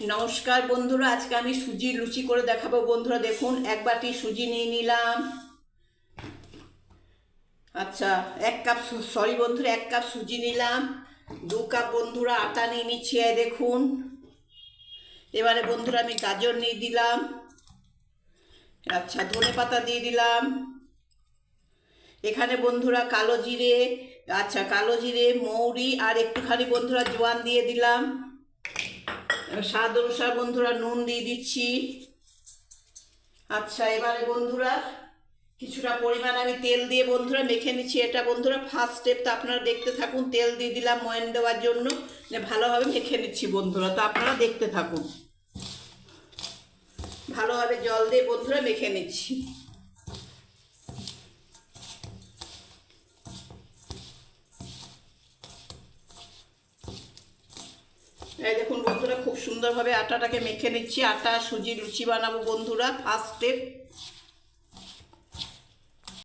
নমস্কার বন্ধুরা, আজকে আমি সুজির লুচি করে দেখাবো। বন্ধুরা দেখুন, এক বাটি সুজি নিয়ে নিলাম। আচ্ছা, এক কাপ সরি বন্ধুরা, এক কাপ সুজি নিলাম। 2 কাপ বন্ধুরা আটা নিয়ে নিচ্ছি, এই দেখুন। এবারে বন্ধুরা আমি গাজর নিয়ে দিলাম। আচ্ছা, ধনে পাতা দিয়ে দিলাম। এখানে বন্ধুরা কালো জিরে, কালো জিরে, মৌরি আর একটুখানি বন্ধুরা জোয়ান দিয়ে দিলাম। স্বাদ অনুসার বন্ধুরা নুন দিয়ে দিচ্ছি। আচ্ছা, এবারে বন্ধুরা কিছুটা পরিমাণ আমি তেল দিয়ে বন্ধুরা মেখে নিচ্ছি। এটা বন্ধুরা ফার্স্ট স্টেপ, তো আপনারা দেখতে থাকুন। তেল দিয়ে দিলাম ময়ান দেওয়ার জন্য, ভালোভাবে মেখে নিচ্ছি বন্ধুরা, তো আপনারা দেখতে থাকুন। ভালোভাবে জল দিয়ে বন্ধুরা মেখে নিচ্ছি। এই দেখুন বন্ধুরা, খুব সুন্দরভাবে আটাটাকে মেখে নিচ্ছি। আটা সুজি লুচি বানাবো বন্ধুরা, ফার্স্ট স্টেপ।